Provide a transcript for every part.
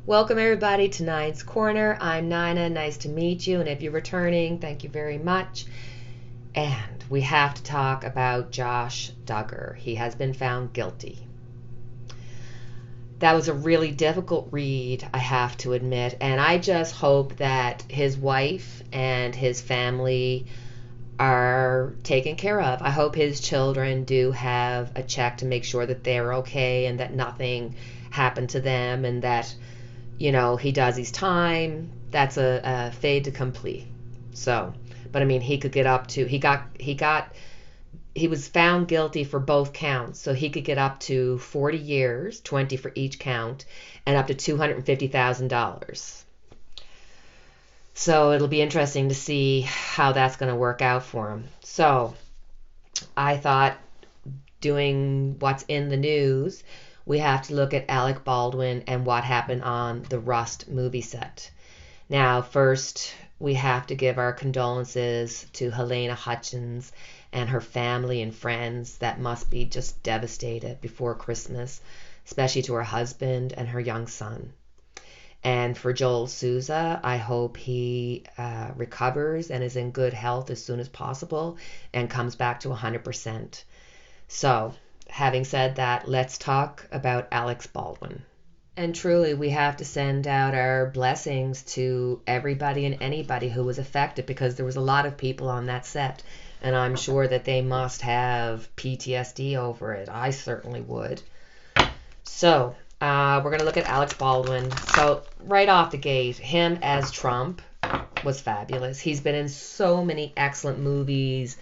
Welcome everybody to Nine's Corner. I'm Nina. Nice to meet you. And if you're returning, thank you very much. And we have to talk about Josh Duggar. He has been found guilty. That was a really difficult read, I have to admit. And I just hope that his wife and his family are taken care of. I hope his children do have a check to make sure that they're okay and that nothing happened to them, and that he does his time. That's a fait accompli. So, but I mean, he could get up to, he was found guilty for both counts. So he could get up to 40 years, 20 for each count, and up to $250,000. So it'll be interesting to see how that's going to work out for him. So I thought, doing what's in the news, we have to look at Alec Baldwin and what happened on the Rust movie set. Now, first, we have to give our condolences to Helena Hutchins and her family and friends that must be just devastated before Christmas, especially to her husband and her young son. And for Joel Souza, I hope he recovers and is in good health as soon as possible and comes back to 100%. So, having said that, let's talk about Alec Baldwin. And truly, we have to send out our blessings to everybody and anybody who was affected, because there was a lot of people on that set, and I'm sure that they must have PTSD over it. I certainly would. So, we're going to look at Alec Baldwin. So, right off the gate, him as Trump was fabulous. He's been in so many excellent movies,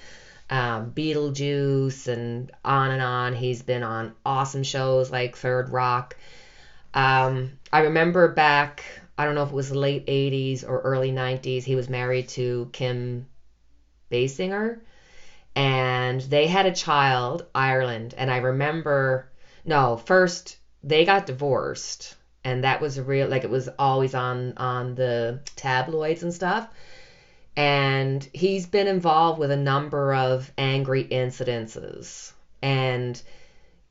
Beetlejuice and on. He's been on awesome shows like Third Rock. I remember back, I don't know if it was the late 80s or early 90s, he was married to Kim Basinger, and they had a child, Ireland. And I remember, first they got divorced, and that was it was always on the tabloids and stuff. And he's been involved with a number of angry incidences. And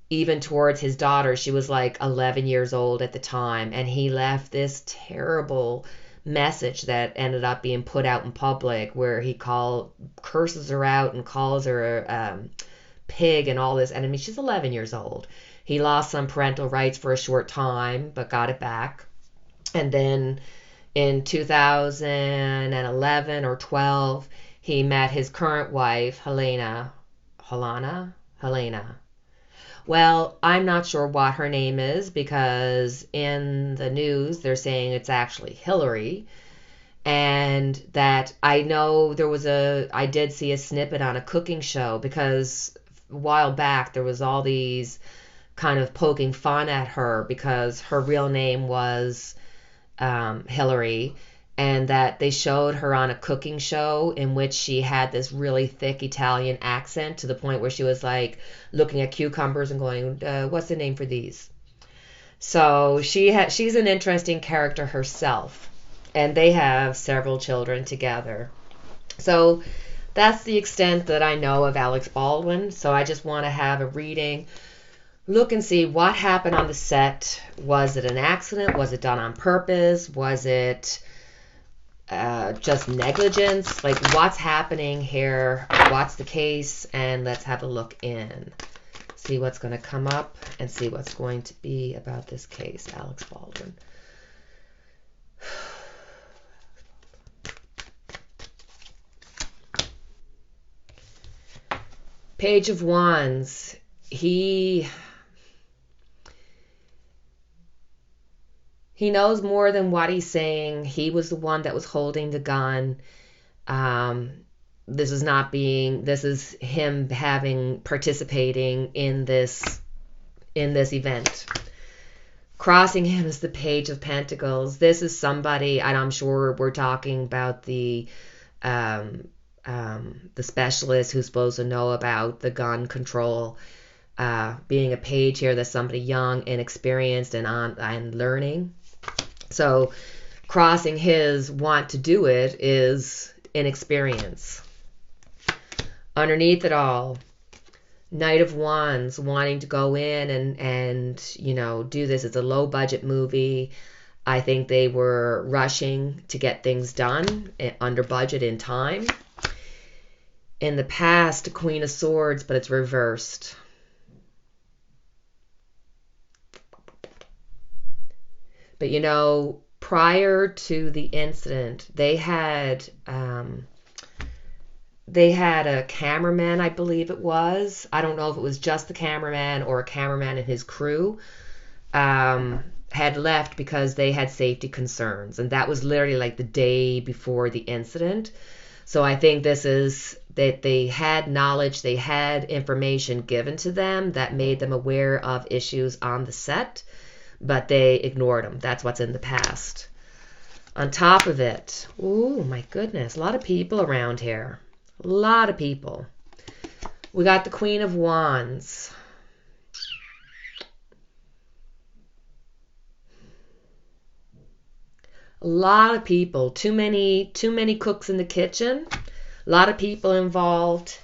even towards his daughter, she was like 11 years old at the time. And he left this terrible message that ended up being put out in public, where he curses her out and calls her a pig and all this. And I mean, she's 11 years old. He lost some parental rights for a short time, but got it back. And then in 2011 or 12, he met his current wife, Helena. Well, I'm not sure what her name is, because in the news they're saying it's actually Hillary. And that I know I did see a snippet on a cooking show, because a while back there was all these kind of poking fun at her because her real name was Hillary, and that they showed her on a cooking show in which she had this really thick Italian accent, to the point where she was like looking at cucumbers and going, what's the name for these? So she's an interesting character herself, and they have several children together. So that's the extent that I know of Alec Baldwin. So I just want to have a reading, look and see what happened on the set. Was it an accident? Was it done on purpose? Was it just negligence? Like, what's happening here? What's the case? And let's have a look in. See what's going to come up and see what's going to be about this case, Alec Baldwin. Page of Wands. He knows more than what he's saying. He was the one that was holding the gun. This is him participating in this event. Crossing him is the Page of Pentacles. This is somebody, and I'm sure we're talking about the specialist who's supposed to know about the gun control. Being a page here, that's somebody young, inexperienced, and learning. So crossing his want to do it is inexperience. Underneath it all, Knight of Wands, wanting to go in and do this. It's a low budget movie. I think they were rushing to get things done under budget in time. In the past, Queen of Swords, but it's reversed. But you know, prior to the incident, they had a cameraman, I believe it was. I don't know if it was just the cameraman or a cameraman and his crew had left because they had safety concerns. And that was literally like the day before the incident. So I think this is that they had knowledge, they had information given to them that made them aware of issues on the set, but they ignored them. That's what's in the past. On top of it, oh my goodness, a lot of people around here. A lot of people. We got the Queen of Wands. A lot of people. Too many cooks in the kitchen. A lot of people involved.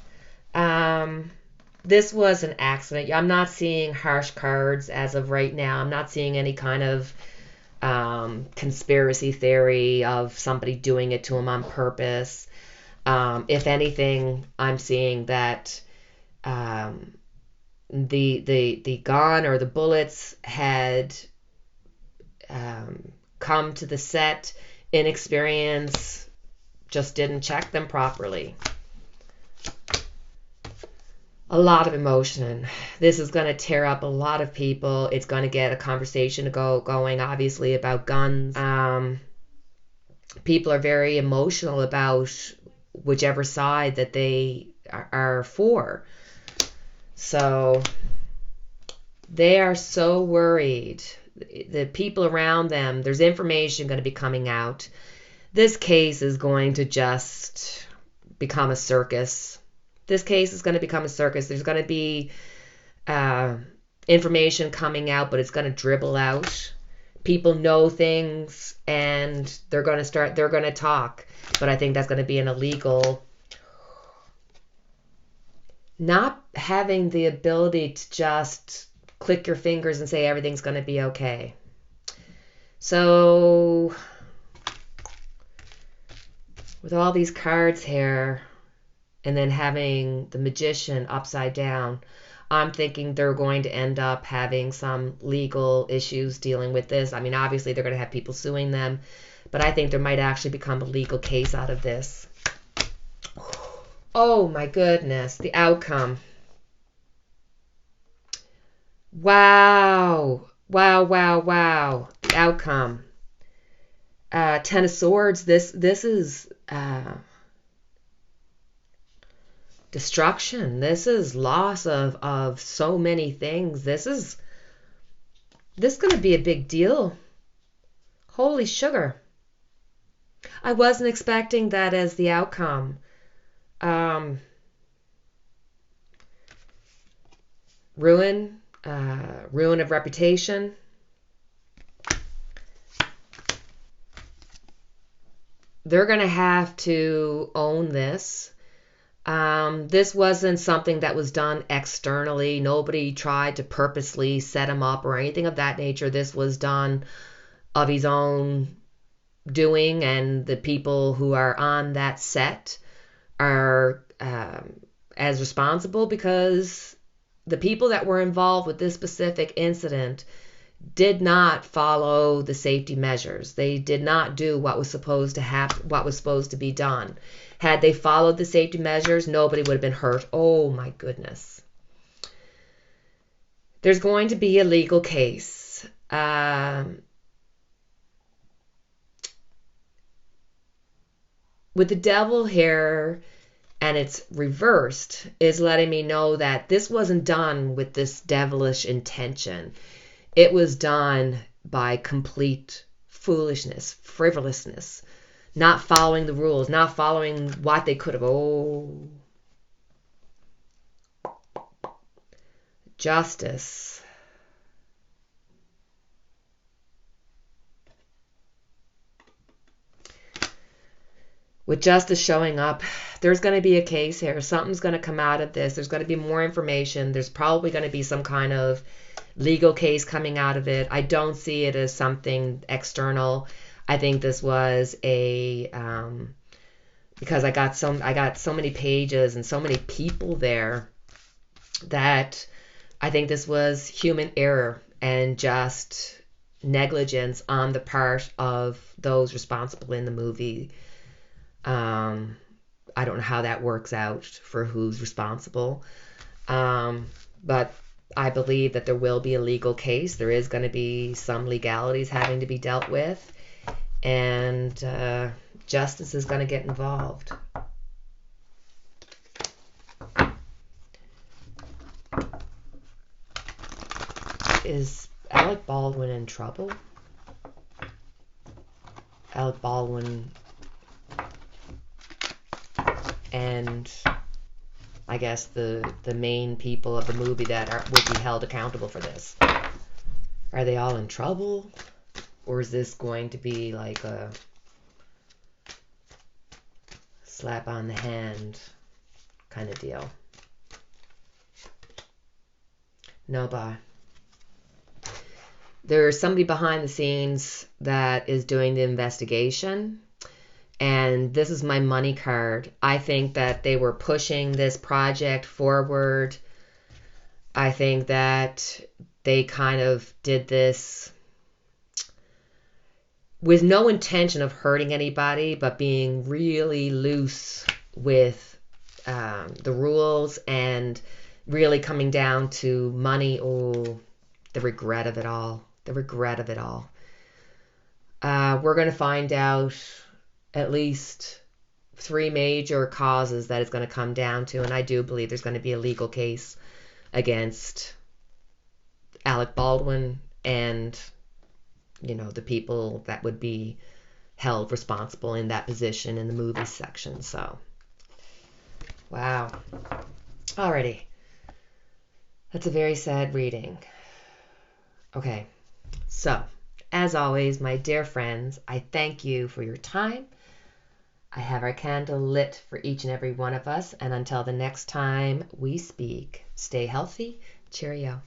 This was an accident. I'm not seeing harsh cards as of right now. I'm not seeing any kind of conspiracy theory of somebody doing it to him on purpose. If anything, I'm seeing that the gun or the bullets had come to the set, inexperience, just didn't check them properly. A lot of emotion. This is going to tear up a lot of people. It's going to get a conversation going, obviously, about guns. People are very emotional about whichever side that they are for. So they are so worried. The people around them, there's information going to be coming out. This case is going to just become a circus. This case is going to become a circus. There's going to be information coming out, but it's going to dribble out. People know things and they're going to talk. But I think that's going to be an illegal, not having the ability to just click your fingers and say everything's going to be okay. So with all these cards here and then having the Magician upside down, I'm thinking they're going to end up having some legal issues dealing with this. I mean, obviously they're going to have people suing them, but I think there might actually become a legal case out of this. Oh my goodness, the outcome. Wow. Wow, wow, wow. The outcome. Ten of Swords, this is destruction. This is loss of so many things. This is going to be a big deal. Holy sugar. I wasn't expecting that as the outcome. Ruin of reputation. They're going to have to own this. This wasn't something that was done externally. Nobody tried to purposely set him up or anything of that nature. This was done of his own doing, and the people who are on that set are as responsible, because the people that were involved with this specific incident did not follow the safety measures. They did not do what was supposed to happen, what was supposed to be done. Had they followed the safety measures, nobody would have been hurt. Oh my goodness. There's going to be a legal case. With the devil here, and it's reversed, is letting me know that this wasn't done with this devilish intention. It was done by complete foolishness, frivolousness, not following the rules, not following what they could have. Oh, justice. with justice showing up, there's going to be a case here. Something's going to come out of this. There's going to be more information. There's probably going to be some kind of legal case coming out of it. I don't see it as something external. I think this was a because I got so many pages and so many people there that I think this was human error and just negligence on the part of those responsible in the movie. I don't know how that works out for who's responsible. But I believe that there will be a legal case. There is going to be some legalities having to be dealt with. And justice is going to get involved. Is Alec Baldwin in trouble? Alec Baldwin and I guess the main people of the movie that would be held accountable for this. Are they all in trouble? Or is this going to be like a slap on the hand kind of deal? No, but there's somebody behind the scenes that is doing the investigation. And this is my money card. I think that they were pushing this project forward. I think that they kind of did this with no intention of hurting anybody, but being really loose with the rules and really coming down to money. Oh, the regret of it all. The regret of it all. We're going to find out at least 3 major causes that it's going to come down to, and I do believe there's going to be a legal case against Alec Baldwin and, you know, the people that would be held responsible in that position in the movie section. So, wow. Alrighty. That's a very sad reading. Okay. So, as always, my dear friends, I thank you for your time. I have our candle lit for each and every one of us. And until the next time we speak, stay healthy. Cheerio.